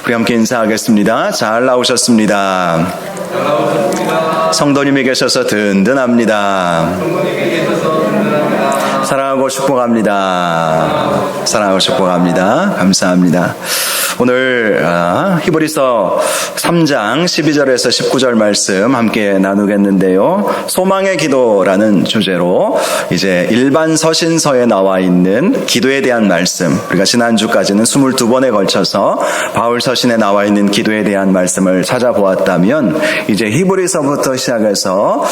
우리 함께 인사하겠습니다. 잘 나오셨습니다. 성도님이 계셔서 든든합니다. 사랑하고 축복합니다. 사랑하고 축복합니다. 감사합니다. 오늘 히브리서 3장 12절에서 19절 말씀 함께 나누겠는데요. 소망의 기도라는 주제로 이제 일반 서신서에 나와 있는 기도에 대한 말씀, 우리가 지난주까지는 22번에 걸쳐서 바울 서신에 나와 있는 기도에 대한 말씀을 찾아보았다면 이제 히브리서부터 시작해서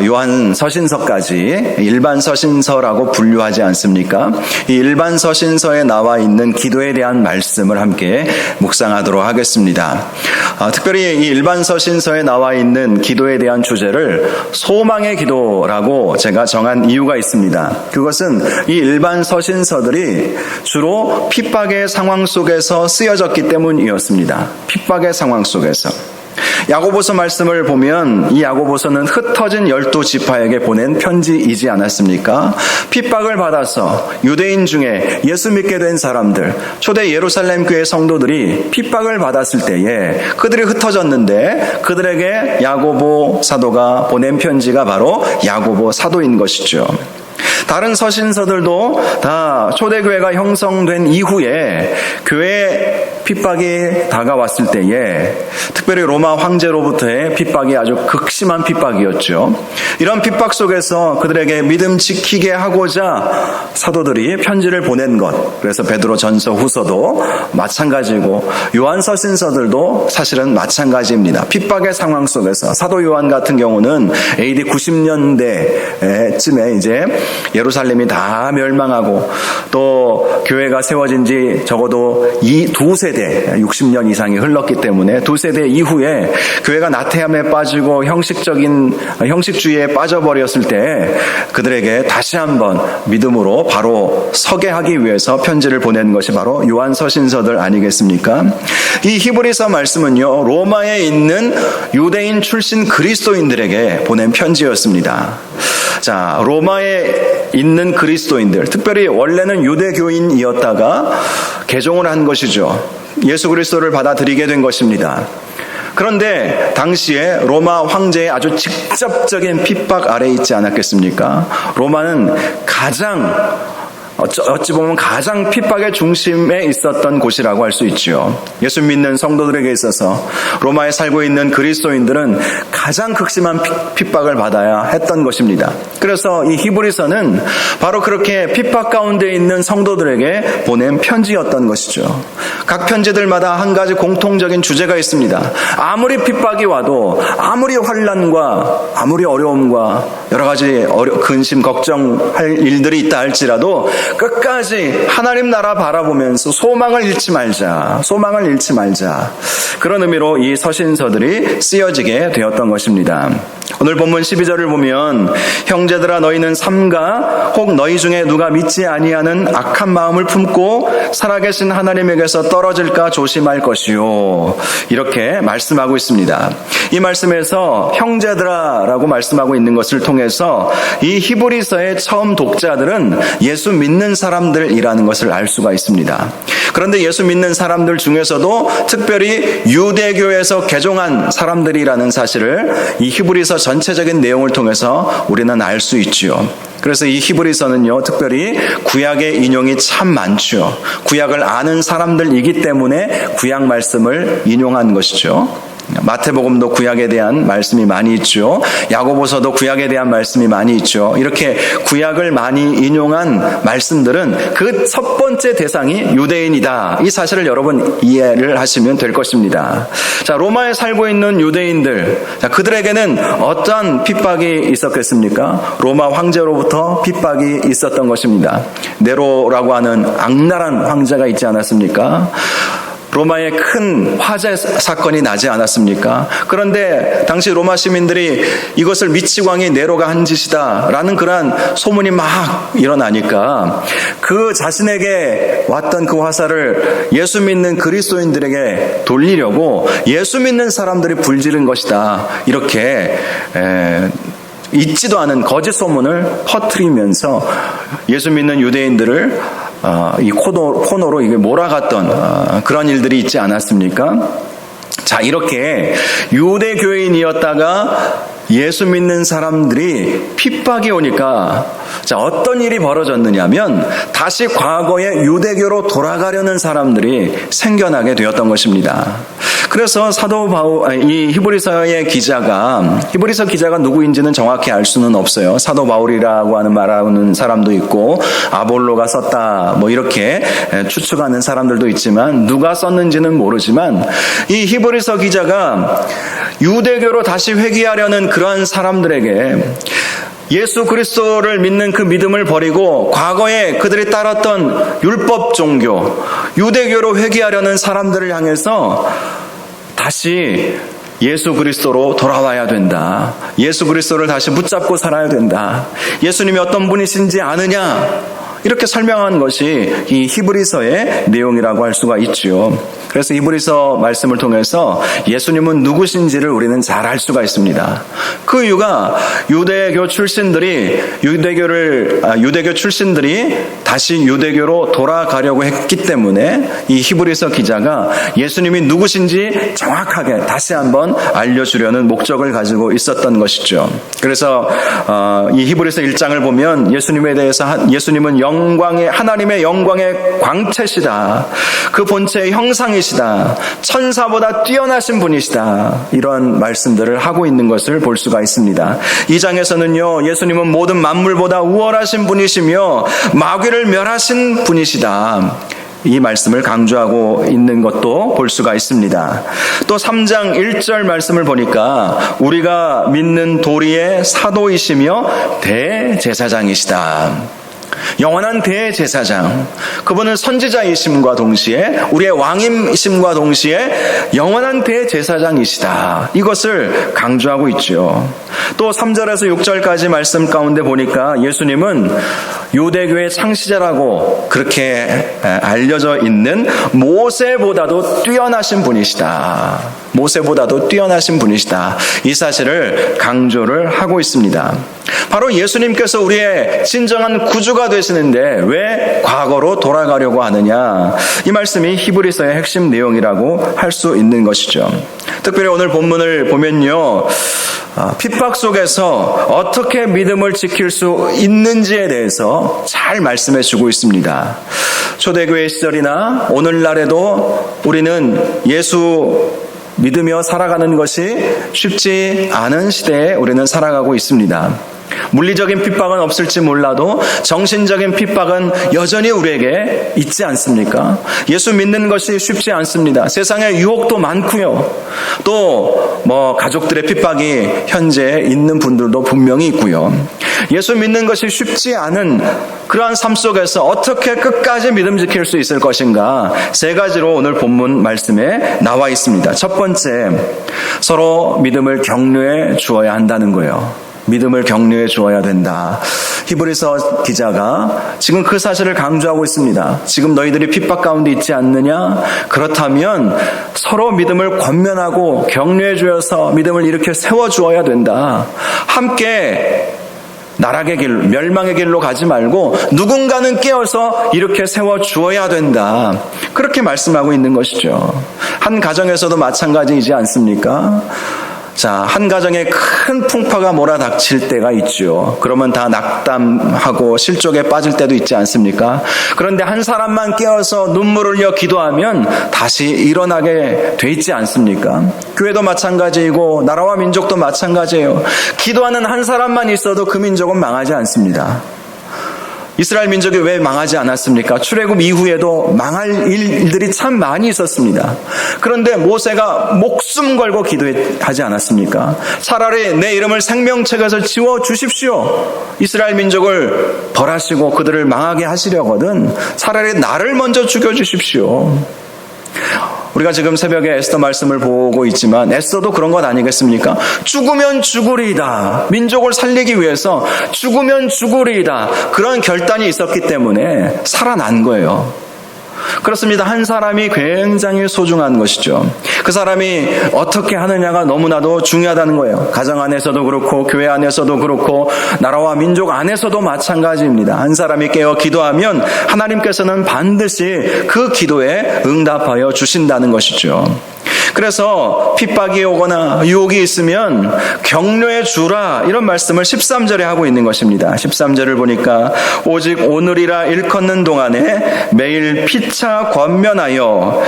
요한 서신서까지 일반 서신서라고 분류하지 않습니까? 이 일반 서신서에 나와 있는 기도에 대한 말씀을 함께 묵상하도록 하겠습니다. 특별히 이 일반 서신서에 나와 있는 기도에 대한 주제를 소망의 기도라고 제가 정한 이유가 있습니다. 그것은 이 일반 서신서들이 주로 핍박의 상황 속에서 쓰여졌기 때문이었습니다. 핍박의 상황 속에서. 야고보서 말씀을 보면 이 야고보서는 흩어진 12지파에게 보낸 편지이지 않았습니까? 핍박을 받아서 유대인 중에 예수 믿게 된 사람들, 초대 예루살렘 교회 성도들이 핍박을 받았을 때에 그들이 흩어졌는데 그들에게 야고보 사도가 보낸 편지가 바로 야고보 사도인 것이죠. 다른 서신서들도 다 초대교회가 형성된 이후에 교회 핍박이 다가왔을 때에 특별히 로마 황제로부터의 핍박이 아주 극심한 핍박이었죠. 이런 핍박 속에서 그들에게 믿음 지키게 하고자 사도들이 편지를 보낸 것, 그래서 베드로 전서 후서도 마찬가지고 요한 서신서들도 사실은 마찬가지입니다. 핍박의 상황 속에서 사도 요한 같은 경우는 AD 90년대쯤에 이제 예루살렘이 다 멸망하고 또 교회가 세워진 지 적어도 두 세대 60년 이상이 흘렀기 때문에 두 세대 이후에 교회가 나태함에 빠지고 형식주의에 빠져버렸을 때 그들에게 다시 한번 믿음으로 바로 서게 하기 위해서 편지를 보낸 것이 바로 요한 서신서들 아니겠습니까? 이 히브리서 말씀은요, 로마에 있는 유대인 출신 그리스도인들에게 보낸 편지였습니다. 자, 로마에 있는 그리스도인들, 특별히 원래는 유대교인이었다가 개종을 한 것이죠. 예수 그리스도를 받아들이게 된 것입니다. 그런데 당시에 로마 황제의 아주 직접적인 핍박 아래에 있지 않았겠습니까? 로마는 어찌 보면 가장 핍박의 중심에 있었던 곳이라고 할 수 있죠. 예수 믿는 성도들에게 있어서 로마에 살고 있는 그리스도인들은 가장 극심한 핍박을 받아야 했던 것입니다. 그래서 이 히브리서는 바로 그렇게 핍박 가운데 있는 성도들에게 보낸 편지였던 것이죠. 각 편지들마다 한 가지 공통적인 주제가 있습니다. 아무리 핍박이 와도, 아무리 환난과 아무리 어려움과 여러 가지 근심, 걱정할 일들이 있다 할지라도 끝까지 하나님 나라 바라보면서 소망을 잃지 말자. 그런 의미로 이 서신서들이 쓰여지게 되었던 것입니다. 오늘 본문 12절을 보면 형제들아 너희는 삼가 혹 너희 중에 누가 믿지 아니하는 악한 마음을 품고 살아계신 하나님에게서 떨어질까 조심할 것이요. 이렇게 말씀하고 있습니다. 이 말씀에서 형제들아 라고 말씀하고 있는 것을 통해서 이 히브리서의 처음 독자들은 예수 믿는 사람들이라는 것을 알 수가 있습니다. 그런데 예수 믿는 사람들 중에서도 특별히 유대교에서 개종한 사람들이라는 사실을 이 히브리서 전체적인 내용을 통해서 우리는 알 수 있지요. 그래서 이 히브리서는요, 특별히 구약의 인용이 참 많죠. 구약을 아는 사람들이기 때문에 구약 말씀을 인용한 것이죠. 마태복음도 구약에 대한 말씀이 많이 있죠. 야고보서도 구약에 대한 말씀이 많이 있죠. 이렇게 구약을 많이 인용한 말씀들은 그 첫 번째 대상이 유대인이다. 이 사실을 여러분 이해를 하시면 될 것입니다. 자, 로마에 살고 있는 유대인들, 자, 그들에게는 어떤 핍박이 있었겠습니까? 로마 황제로부터 핍박이 있었던 것입니다. 네로라고 하는 악랄한 황제가 있지 않았습니까? 로마에 큰 화재 사건이 나지 않았습니까? 그런데 당시 로마 시민들이 이것을 미치광이 네로가 한 짓이다 라는 그러한 소문이 막 일어나니까 그 자신에게 왔던 그 화살을 예수 믿는 그리스도인들에게 돌리려고 예수 믿는 사람들이 불지른 것이다, 이렇게 있지도 않은 거짓 소문을 퍼뜨리면서 예수 믿는 유대인들을 이 코너로 이게 몰아갔던 그런 일들이 있지 않았습니까? 자, 이렇게 유대 교인이었다가 예수 믿는 사람들이 핍박이 오니까 자, 어떤 일이 벌어졌느냐면 다시 과거의 유대교로 돌아가려는 사람들이 생겨나게 되었던 것입니다. 그래서 사도 바울, 이 히브리서의 기자가, 히브리서 기자가 누구인지는 정확히 알 수는 없어요. 사도 바울이라고 말하는 사람도 있고, 아볼로가 썼다, 이렇게 추측하는 사람들도 있지만, 누가 썼는지는 모르지만, 이 히브리서 기자가 유대교로 다시 회귀하려는 그러한 사람들에게 예수 그리스도를 믿는 그 믿음을 버리고 과거에 그들이 따랐던 율법 종교, 유대교로 회귀하려는 사람들을 향해서 다시 예수 그리스도로 돌아와야 된다. 예수 그리스도를 다시 붙잡고 살아야 된다. 예수님이 어떤 분이신지 아느냐? 이렇게 설명한 것이 이 히브리서의 내용이라고 할 수가 있죠. 그래서 이브리서 말씀을 통해서 예수님은 누구신지를 우리는 잘 알 수가 있습니다. 그 이유가 유대교 출신들이 다시 유대교로 돌아가려고 했기 때문에 이 히브리서 기자가 예수님이 누구신지 정확하게 다시 한번 알려주려는 목적을 가지고 있었던 것이죠. 그래서 이 히브리서 1장을 보면 예수님에 대해서 예수님은 하나님의 영광의 광채시다. 그 본체의 형상이시다. 천사보다 뛰어나신 분이시다. 이런 말씀들을 하고 있는 것을 볼 수가 있습니다. 이 장에서는요, 예수님은 모든 만물보다 우월하신 분이시며 마귀를 멸하신 분이시다. 이 말씀을 강조하고 있는 것도 볼 수가 있습니다. 또 3장 1절 말씀을 보니까 우리가 믿는 도리의 사도이시며 대제사장이시다. 영원한 대제사장, 그분은 선지자이심과 동시에 우리의 왕임이심과 동시에 영원한 대제사장이시다. 이것을 강조하고 있죠. 또 3절에서 6절까지 말씀 가운데 보니까 예수님은 유대교의 창시자라고 그렇게 알려져 있는 모세보다도 뛰어나신 분이시다. 모세보다도 뛰어나신 분이시다. 이 사실을 강조를 하고 있습니다. 바로 예수님께서 우리의 진정한 구주가 되시는데 왜 과거로 돌아가려고 하느냐? 이 말씀이 히브리서의 핵심 내용이라고 할 수 있는 것이죠. 특별히 오늘 본문을 보면요, 핍박 속에서 어떻게 믿음을 지킬 수 있는지에 대해서 잘 말씀해 주고 있습니다. 초대교회 시절이나 오늘날에도 우리는 예수 믿으며 살아가는 것이 쉽지 않은 시대에 우리는 살아가고 있습니다. 물리적인 핍박은 없을지 몰라도 정신적인 핍박은 여전히 우리에게 있지 않습니까? 예수 믿는 것이 쉽지 않습니다. 세상에 유혹도 많고요. 또 가족들의 핍박이 현재 있는 분들도 분명히 있고요. 예수 믿는 것이 쉽지 않은 그러한 삶 속에서 어떻게 끝까지 믿음 지킬 수 있을 것인가? 3가지로 오늘 본문 말씀에 나와 있습니다. 첫 번째, 서로 믿음을 격려해 주어야 한다는 거예요. 믿음을 격려해 주어야 된다. 히브리서 기자가 지금 그 사실을 강조하고 있습니다. 지금 너희들이 핍박 가운데 있지 않느냐? 그렇다면 서로 믿음을 권면하고 격려해 주어서 믿음을 이렇게 세워 주어야 된다. 함께 나락의 길, 멸망의 길로 가지 말고 누군가는 깨어서 이렇게 세워 주어야 된다. 그렇게 말씀하고 있는 것이죠. 한 가정에서도 마찬가지이지 않습니까? 자, 한 가정에 큰 풍파가 몰아닥칠 때가 있죠. 그러면 다 낙담하고 실족에 빠질 때도 있지 않습니까? 그런데 한 사람만 깨어서 눈물을 흘려 기도하면 다시 일어나게 돼 있지 않습니까? 교회도 마찬가지이고 나라와 민족도 마찬가지예요. 기도하는 한 사람만 있어도 그 민족은 망하지 않습니다. 이스라엘 민족이 왜 망하지 않았습니까? 출애굽 이후에도 망할 일들이 참 많이 있었습니다. 그런데 모세가 목숨 걸고 기도하지 않았습니까? 차라리 내 이름을 생명책에서 지워주십시오. 이스라엘 민족을 벌하시고 그들을 망하게 하시려거든 차라리 나를 먼저 죽여주십시오. 우리가 지금 새벽에 에스더 말씀을 보고 있지만 에스더도 그런 것 아니겠습니까? 죽으면 죽으리이다. 민족을 살리기 위해서 죽으면 죽으리이다. 그런 결단이 있었기 때문에 살아난 거예요. 그렇습니다. 한 사람이 굉장히 소중한 것이죠. 그 사람이 어떻게 하느냐가 너무나도 중요하다는 거예요. 가정 안에서도 그렇고 교회 안에서도 그렇고 나라와 민족 안에서도 마찬가지입니다. 한 사람이 깨어 기도하면 하나님께서는 반드시 그 기도에 응답하여 주신다는 것이죠. 그래서 핍박이 오거나 유혹이 있으면 격려해 주라, 이런 말씀을 13절에 하고 있는 것입니다. 13절을 보니까 오직 오늘이라 일컫는 동안에 매일 피차 권면하여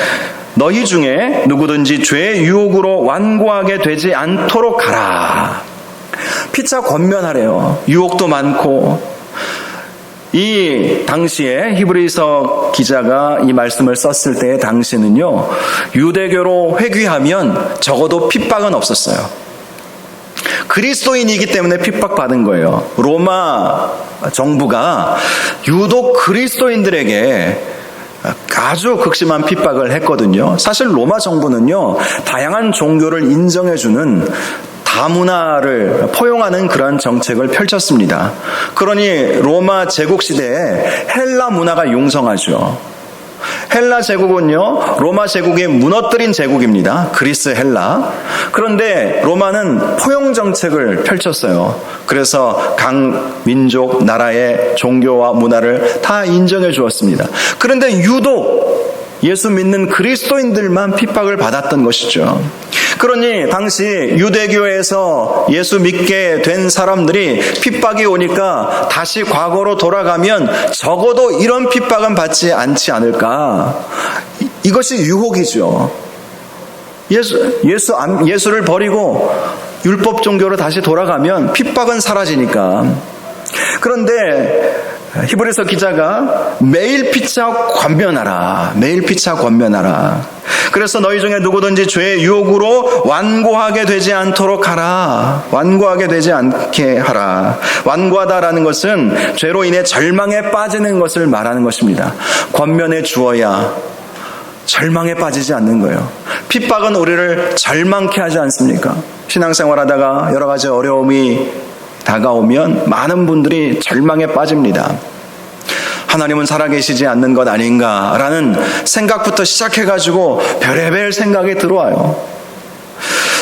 너희 중에 누구든지 죄의 유혹으로 완고하게 되지 않도록 하라. 피차 권면하래요. 유혹도 많고. 이 당시에 히브리서 기자가 이 말씀을 썼을 때의 당시는요, 유대교로 회귀하면 적어도 핍박은 없었어요. 그리스도인이기 때문에 핍박받은 거예요. 로마 정부가 유독 그리스도인들에게 아주 극심한 핍박을 했거든요. 사실 로마 정부는요, 다양한 종교를 인정해주는 다문화를 포용하는 그런 정책을 펼쳤습니다. 그러니 로마 제국 시대에 헬라 문화가 융성하죠. 헬라 제국은요, 로마 제국이 무너뜨린 제국입니다. 그리스 헬라. 그런데 로마는 포용 정책을 펼쳤어요. 그래서 각 민족, 나라의 종교와 문화를 다 인정해 주었습니다. 그런데 유독 예수 믿는 그리스도인들만 핍박을 받았던 것이죠. 그러니 당시 유대교에서 예수 믿게 된 사람들이 핍박이 오니까 다시 과거로 돌아가면 적어도 이런 핍박은 받지 않지 않을까. 이것이 유혹이죠. 예수를 버리고 율법 종교로 다시 돌아가면 핍박은 사라지니까. 그런데 히브리서 기자가 매일 피차 권면하라. 매일 피차 권면하라. 그래서 너희 중에 누구든지 죄의 유혹으로 완고하게 되지 않도록 하라. 완고하게 되지 않게 하라. 완고하다라는 것은 죄로 인해 절망에 빠지는 것을 말하는 것입니다. 권면해 주어야 절망에 빠지지 않는 거예요. 핍박은 우리를 절망케 하지 않습니까? 신앙생활하다가 여러 가지 어려움이 다가오면 많은 분들이 절망에 빠집니다. 하나님은 살아계시지 않는 것 아닌가라는 생각부터 시작해가지고 별의별 생각이 들어와요.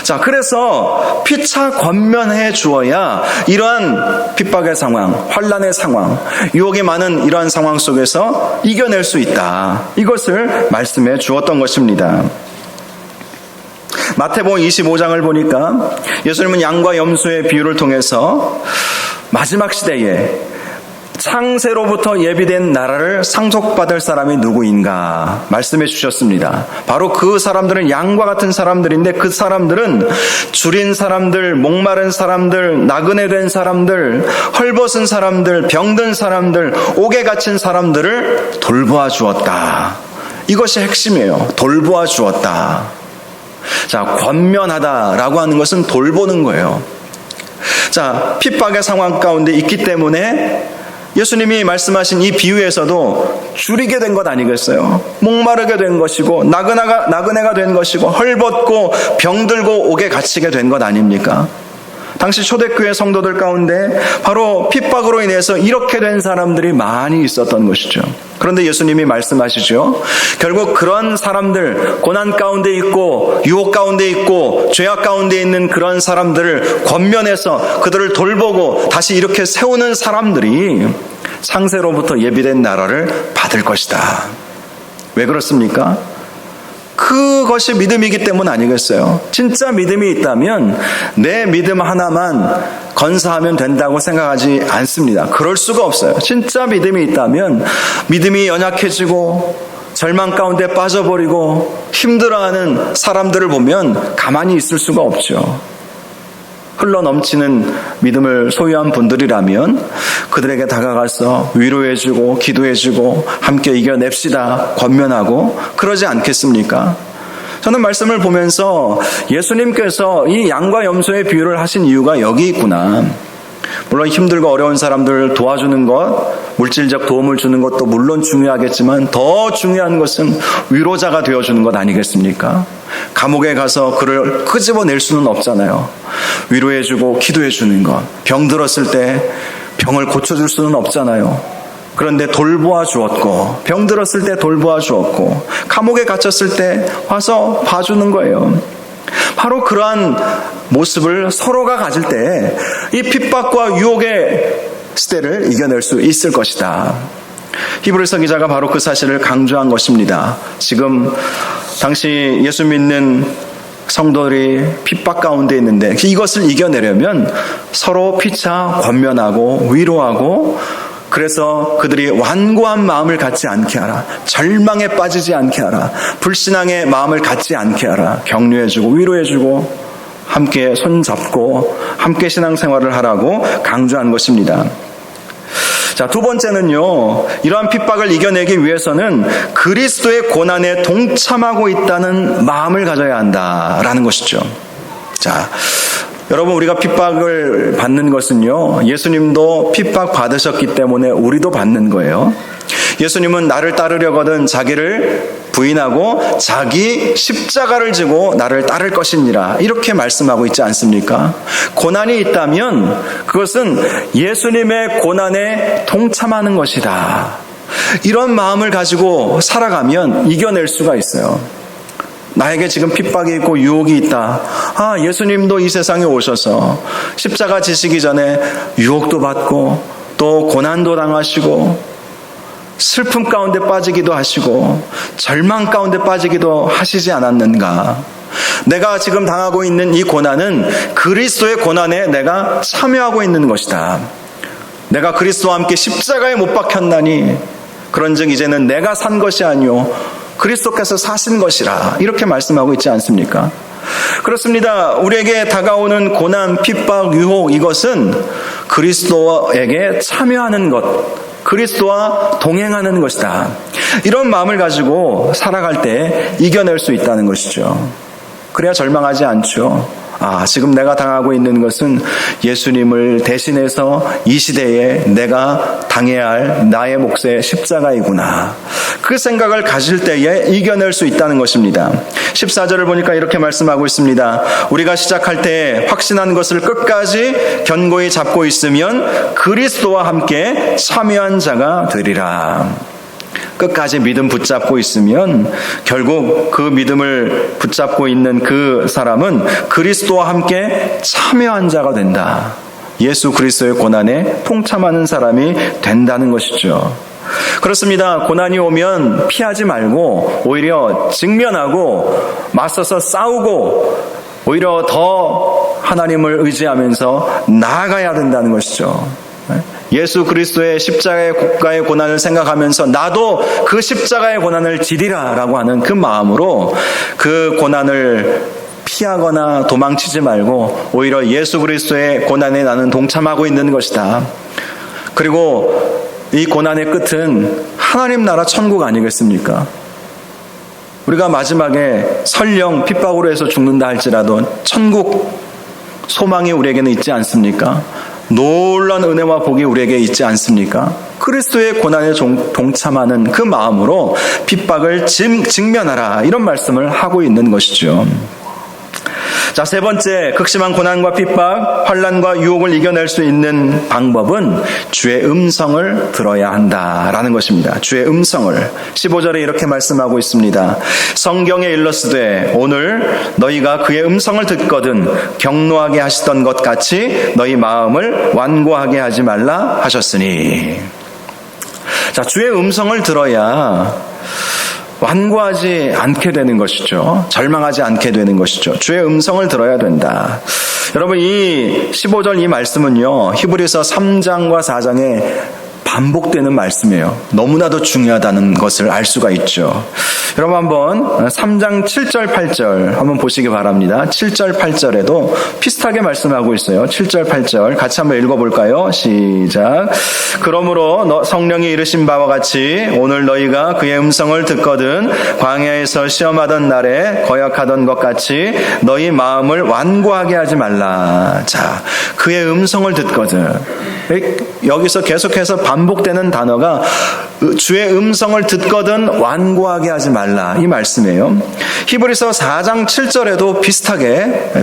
자, 그래서 피차 권면해 주어야 이러한 핍박의 상황, 환난의 상황, 유혹이 많은 이러한 상황 속에서 이겨낼 수 있다. 이것을 말씀해 주었던 것입니다. 마태복음 25장을 보니까 예수님은 양과 염소의 비유를 통해서 마지막 시대에 창세로부터 예비된 나라를 상속받을 사람이 누구인가 말씀해 주셨습니다. 바로 그 사람들은 양과 같은 사람들인데, 그 사람들은 줄인 사람들, 목마른 사람들, 나그네 된 사람들, 헐벗은 사람들, 병든 사람들, 옥에 갇힌 사람들을 돌보아 주었다. 이것이 핵심이에요. 돌보아 주었다. 자, 권면하다라고 하는 것은 돌보는 거예요. 자, 핍박의 상황 가운데 있기 때문에 예수님이 말씀하신 이 비유에서도 줄이게 된 것 아니겠어요? 목마르게 된 것이고 나그네가 된 것이고 헐벗고 병들고 옥에 갇히게 된 것 아닙니까? 당시 초대교회 성도들 가운데 바로 핍박으로 인해서 이렇게 된 사람들이 많이 있었던 것이죠. 그런데 예수님이 말씀하시죠. 결국 그런 사람들, 고난 가운데 있고 유혹 가운데 있고 죄악 가운데 있는 그런 사람들을 권면해서 그들을 돌보고 다시 이렇게 세우는 사람들이 창세로부터 예비된 나라를 받을 것이다. 왜 그렇습니까? 그것이 믿음이기 때문 아니겠어요? 진짜 믿음이 있다면 내 믿음 하나만 건사하면 된다고 생각하지 않습니다. 그럴 수가 없어요. 진짜 믿음이 있다면 믿음이 연약해지고 절망 가운데 빠져버리고 힘들어하는 사람들을 보면 가만히 있을 수가 없죠. 흘러넘치는 믿음을 소유한 분들이라면 그들에게 다가가서 위로해주고 기도해주고 함께 이겨냅시다 권면하고 그러지 않겠습니까? 저는 말씀을 보면서 예수님께서 이 양과 염소의 비유를 하신 이유가 여기 있구나. 물론 힘들고 어려운 사람들을 도와주는 것, 물질적 도움을 주는 것도 물론 중요하겠지만 더 중요한 것은 위로자가 되어주는 것 아니겠습니까? 감옥에 가서 그를 끄집어낼 수는 없잖아요. 위로해주고 기도해주는 것, 병 들었을 때 병을 고쳐줄 수는 없잖아요. 그런데 돌보아 주었고, 병들었을 때 돌보아 주었고, 감옥에 갇혔을 때 와서 봐주는 거예요. 바로 그러한 모습을 서로가 가질 때 이 핍박과 유혹의 시대를 이겨낼 수 있을 것이다. 히브리서 기자가 바로 그 사실을 강조한 것입니다. 지금 당시 예수 믿는 성도들이 핍박 가운데 있는데 이것을 이겨내려면 서로 피차 권면하고 위로하고, 그래서 그들이 완고한 마음을 갖지 않게 하라, 절망에 빠지지 않게 하라, 불신앙의 마음을 갖지 않게 하라, 격려해주고 위로해주고 함께 손잡고 함께 신앙생활을 하라고 강조한 것입니다. 자, 두 번째는요, 이러한 핍박을 이겨내기 위해서는 그리스도의 고난에 동참하고 있다는 마음을 가져야 한다라는 것이죠. 자, 여러분, 우리가 핍박을 받는 것은요, 예수님도 핍박 받으셨기 때문에 우리도 받는 거예요. 예수님은 나를 따르려거든 자기를 부인하고 자기 십자가를 지고 나를 따를 것이니라, 이렇게 말씀하고 있지 않습니까? 고난이 있다면 그것은 예수님의 고난에 동참하는 것이다. 이런 마음을 가지고 살아가면 이겨낼 수가 있어요. 나에게 지금 핍박이 있고 유혹이 있다. 아, 예수님도 이 세상에 오셔서 십자가 지시기 전에 유혹도 받고 또 고난도 당하시고 슬픔 가운데 빠지기도 하시고 절망 가운데 빠지기도 하시지 않았는가? 내가 지금 당하고 있는 이 고난은 그리스도의 고난에 내가 참여하고 있는 것이다. 내가 그리스도와 함께 십자가에 못 박혔나니 그런즉 이제는 내가 산 것이 아니요 그리스도께서 사신 것이라, 이렇게 말씀하고 있지 않습니까? 그렇습니다. 우리에게 다가오는 고난, 핍박, 유혹, 이것은 그리스도에게 참여하는 것, 그리스도와 동행하는 것이다. 이런 마음을 가지고 살아갈 때 이겨낼 수 있다는 것이죠. 그래야 절망하지 않죠. 아, 지금 내가 당하고 있는 것은 예수님을 대신해서 이 시대에 내가 당해야 할 나의 몫의 십자가이구나. 그 생각을 가질 때에 이겨낼 수 있다는 것입니다. 14절을 보니까 이렇게 말씀하고 있습니다. 우리가 시작할 때 확신한 것을 끝까지 견고히 잡고 있으면 그리스도와 함께 참여한 자가 되리라. 끝까지 믿음 붙잡고 있으면 결국 그 믿음을 붙잡고 있는 그 사람은 그리스도와 함께 참여한 자가 된다. 예수 그리스도의 고난에 동참하는 사람이 된다는 것이죠. 그렇습니다. 고난이 오면 피하지 말고 오히려 직면하고 맞서서 싸우고 오히려 더 하나님을 의지하면서 나아가야 된다는 것이죠. 예수 그리스도의 십자가의 고난을 생각하면서 나도 그 십자가의 고난을 지리라 라고 하는 그 마음으로 그 고난을 피하거나 도망치지 말고 오히려 예수 그리스도의 고난에 나는 동참하고 있는 것이다. 그리고 이 고난의 끝은 하나님 나라 천국 아니겠습니까? 우리가 마지막에 설령 핍박으로 해서 죽는다 할지라도 천국 소망이 우리에게는 있지 않습니까? 놀라운 은혜와 복이 우리에게 있지 않습니까? 그리스도의 고난에 동참하는 그 마음으로 핍박을 직면하라, 이런 말씀을 하고 있는 것이죠. 자, 세 번째, 극심한 고난과 핍박, 환난과 유혹을 이겨낼 수 있는 방법은 주의 음성을 들어야 한다라는 것입니다. 주의 음성을. 15절에 이렇게 말씀하고 있습니다. 성경에 일렀으되 오늘 너희가 그의 음성을 듣거든 경노하게 하시던 것 같이 너희 마음을 완고하게 하지 말라 하셨으니. 자, 주의 음성을 들어야 완고하지 않게 되는 것이죠. 절망하지 않게 되는 것이죠. 주의 음성을 들어야 된다. 여러분, 이 15절 이 말씀은요, 히브리서 3장과 4장에 반복되는 말씀이에요. 너무나도 중요하다는 것을 알 수가 있죠. 여러분, 한번 3장 7절 8절 한번 보시기 바랍니다. 7절 8절에도 비슷하게 말씀하고 있어요. 7절 8절 같이 한번 읽어볼까요? 시작. 그러므로 성령이 이르신 바와 같이 오늘 너희가 그의 음성을 듣거든 광야에서 시험하던 날에 거역하던 것 같이 너희 마음을 완고하게 하지 말라. 자, 그의 음성을 듣거든. 여기서 계속해서 반복 반복되는 단어가 주의 음성을 듣거든 완고하게 하지 말라, 이 말씀이에요. 히브리서 4장 7절에도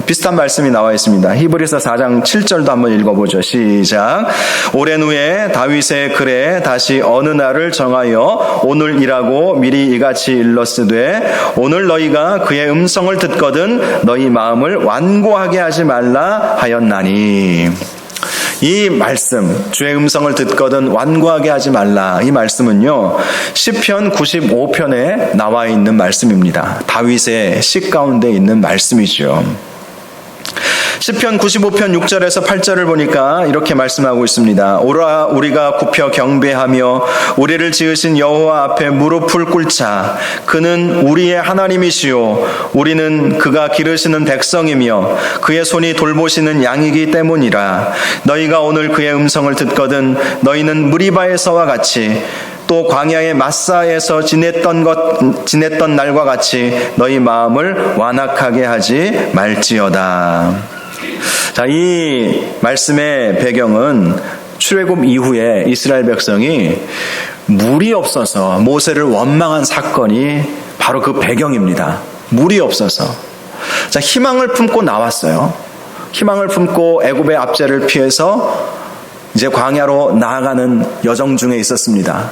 비슷한 말씀이 나와 있습니다. 히브리서 4장 7절도 한번 읽어보죠. 시작. 오랜 후에 다윗의 글에 다시 어느 날을 정하여 오늘이라고 미리 이같이 일렀으되 오늘 너희가 그의 음성을 듣거든 너희 마음을 완고하게 하지 말라 하였나니. 이 말씀, 주의 음성을 듣거든 완고하게 하지 말라, 이 말씀은요 시편 95편에 나와 있는 말씀입니다. 다윗의 시 가운데 있는 말씀이죠. 시편 95편 6절에서 8절을 보니까 이렇게 말씀하고 있습니다. 오라 우리가 굽혀 경배하며 우리를 지으신 여호와 앞에 무릎을 꿇자. 그는 우리의 하나님이시요 우리는 그가 기르시는 백성이며 그의 손이 돌보시는 양이기 때문이라. 너희가 오늘 그의 음성을 듣거든 너희는 무리바에서와 같이 또 광야의 마사에서 지냈던 날과 같이 너희 마음을 완악하게 하지 말지어다. 자, 이 말씀의 배경은 출애굽 이후에 이스라엘 백성이 물이 없어서 모세를 원망한 사건이 바로 그 배경입니다. 물이 없어서. 자, 희망을 품고 나왔어요. 희망을 품고 애굽의 압제를 피해서 이제 광야로 나아가는 여정 중에 있었습니다.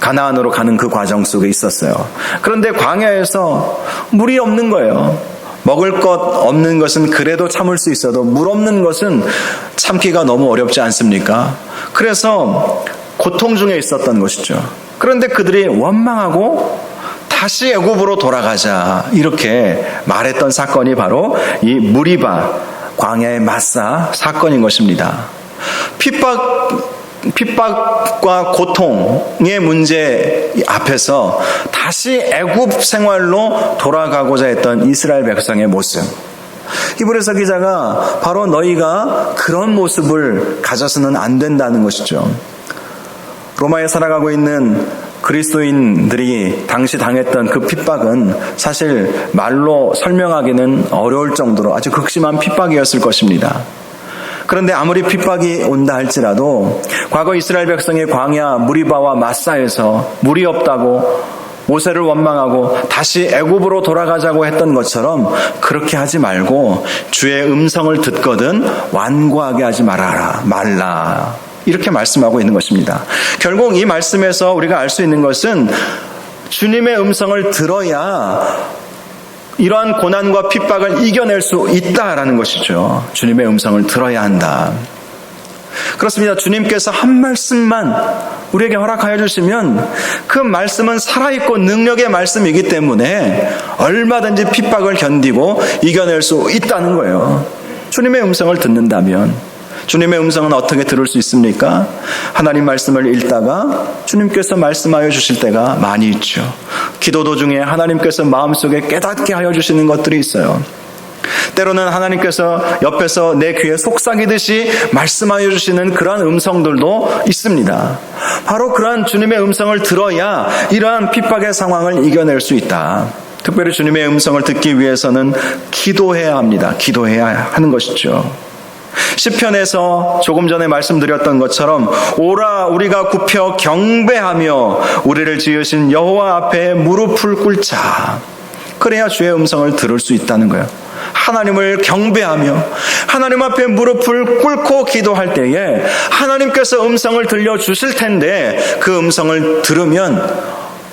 가나안으로 가는 그 과정 속에 있었어요. 그런데 광야에서 물이 없는 거예요. 먹을 것 없는 것은 그래도 참을 수 있어도 물 없는 것은 참기가 너무 어렵지 않습니까? 그래서 고통 중에 있었던 것이죠. 그런데 그들이 원망하고 다시 애굽으로 돌아가자 이렇게 말했던 사건이 바로 이 무리바 광야의 마사 사건인 것입니다. 핍박과 고통의 문제 앞에서 다시 애굽 생활로 돌아가고자 했던 이스라엘 백성의 모습. 히브리서 기자가 바로 너희가 그런 모습을 가져서는 안 된다는 것이죠. 로마에 살아가고 있는 그리스도인들이 당시 당했던 그 핍박은 사실 말로 설명하기는 어려울 정도로 아주 극심한 핍박이었을 것입니다. 그런데 아무리 핍박이 온다 할지라도 과거 이스라엘 백성의 광야 무리바와 마사에서 물이 없다고 모세를 원망하고 다시 애굽으로 돌아가자고 했던 것처럼 그렇게 하지 말고 주의 음성을 듣거든 완고하게 하지 말라 이렇게 말씀하고 있는 것입니다. 결국 이 말씀에서 우리가 알 수 있는 것은 주님의 음성을 들어야 이러한 고난과 핍박을 이겨낼 수 있다라는 것이죠. 주님의 음성을 들어야 한다. 그렇습니다. 주님께서 한 말씀만 우리에게 허락하여 주시면 그 말씀은 살아있고 능력의 말씀이기 때문에 얼마든지 핍박을 견디고 이겨낼 수 있다는 거예요. 주님의 음성을 듣는다면. 주님의 음성은 어떻게 들을 수 있습니까? 하나님 말씀을 읽다가 주님께서 말씀하여 주실 때가 많이 있죠. 기도 도중에 하나님께서 마음속에 깨닫게 하여 주시는 것들이 있어요. 때로는 하나님께서 옆에서 내 귀에 속삭이듯이 말씀하여 주시는 그러한 음성들도 있습니다. 바로 그러한 주님의 음성을 들어야 이러한 핍박의 상황을 이겨낼 수 있다. 특별히 주님의 음성을 듣기 위해서는 기도해야 합니다. 기도해야 하는 것이죠. 시편에서 조금 전에 말씀드렸던 것처럼 오라 우리가 굽혀 경배하며 우리를 지으신 여호와 앞에 무릎을 꿇자. 그래야 주의 음성을 들을 수 있다는 거예요. 하나님을 경배하며 하나님 앞에 무릎을 꿇고 기도할 때에 하나님께서 음성을 들려주실 텐데 그 음성을 들으면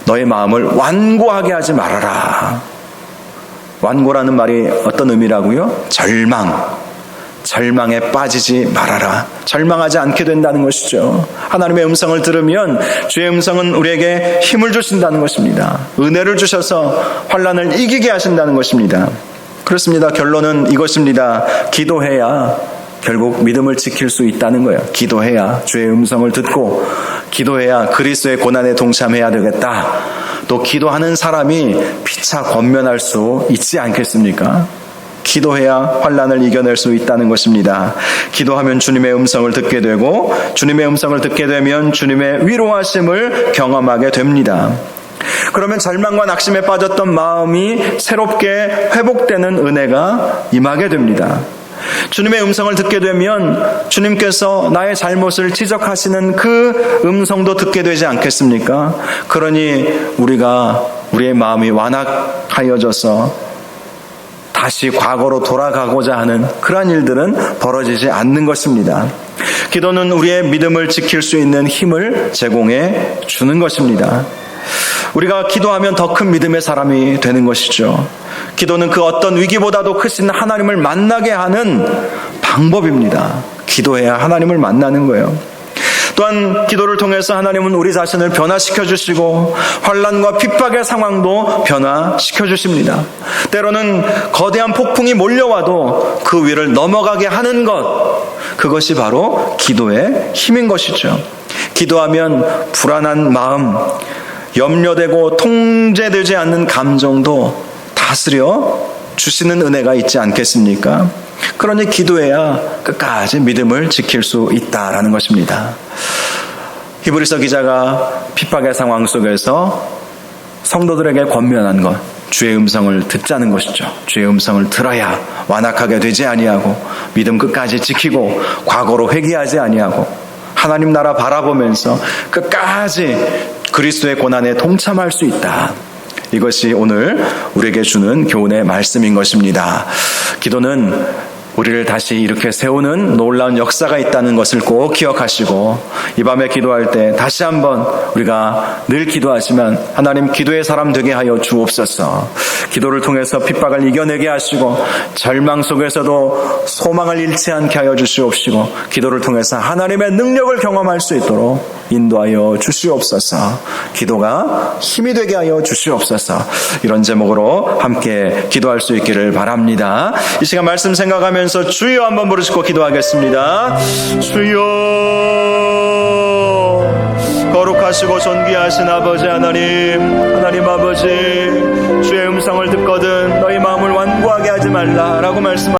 너의 마음을 완고하게 하지 말아라. 완고라는 말이 어떤 의미라고요? 절망에 빠지지 말아라. 절망하지 않게 된다는 것이죠. 하나님의 음성을 들으면 주의 음성은 우리에게 힘을 주신다는 것입니다. 은혜를 주셔서 환난을 이기게 하신다는 것입니다. 그렇습니다. 결론은 이것입니다. 기도해야 결국 믿음을 지킬 수 있다는 거예요. 기도해야 주의 음성을 듣고 기도해야 그리스도의 고난에 동참해야 되겠다. 또 기도하는 사람이 피차 권면할 수 있지 않겠습니까? 기도해야 환난을 이겨낼 수 있다는 것입니다. 기도하면 주님의 음성을 듣게 되고 주님의 음성을 듣게 되면 주님의 위로하심을 경험하게 됩니다. 그러면 절망과 낙심에 빠졌던 마음이 새롭게 회복되는 은혜가 임하게 됩니다. 주님의 음성을 듣게 되면 주님께서 나의 잘못을 지적하시는 그 음성도 듣게 되지 않겠습니까? 그러니 우리의 마음이 완악하여져서 다시 과거로 돌아가고자 하는 그러한 일들은 벌어지지 않는 것입니다. 기도는 우리의 믿음을 지킬 수 있는 힘을 제공해 주는 것입니다. 우리가 기도하면 더 큰 믿음의 사람이 되는 것이죠. 기도는 그 어떤 위기보다도 크신 하나님을 만나게 하는 방법입니다. 기도해야 하나님을 만나는 거예요. 또한 기도를 통해서 하나님은 우리 자신을 변화시켜 주시고 환난과 핍박의 상황도 변화시켜 주십니다. 때로는 거대한 폭풍이 몰려와도 그 위를 넘어가게 하는 것, 그것이 바로 기도의 힘인 것이죠. 기도하면 불안한 마음, 염려되고 통제되지 않는 감정도 다스려 주시는 은혜가 있지 않겠습니까? 그러니 기도해야 끝까지 믿음을 지킬 수 있다라는 것입니다. 히브리서 기자가 핍박의 상황 속에서 성도들에게 권면한 것, 주의 음성을 듣자는 것이죠. 주의 음성을 들어야 완악하게 되지 아니하고 믿음 끝까지 지키고 과거로 회개하지 아니하고 하나님 나라 바라보면서 끝까지 그리스도의 고난에 동참할 수 있다. 이것이 오늘 우리에게 주는 교훈의 말씀인 것입니다. 기도는 우리를 다시 이렇게 세우는 놀라운 역사가 있다는 것을 꼭 기억하시고 이 밤에 기도할 때 다시 한번 우리가 늘 기도하지만 하나님 기도의 사람 되게 하여 주옵소서. 기도를 통해서 핍박을 이겨내게 하시고 절망 속에서도 소망을 잃지 않게 하여 주시옵시고 기도를 통해서 하나님의 능력을 경험할 수 있도록 인도하여 주시옵소서. 기도가 힘이 되게 하여 주시옵소서. 이런 제목으로 함께 기도할 수 있기를 바랍니다. 이 시간 말씀 생각하면서 주여 한번 부르시고 기도하겠습니다. 주여, 거룩하시고 존귀하신 아버지 하나님 아버지, 주의 음성을 듣거든 너희 마음을 완고하게 하지 말라라고 말씀하셨습니다.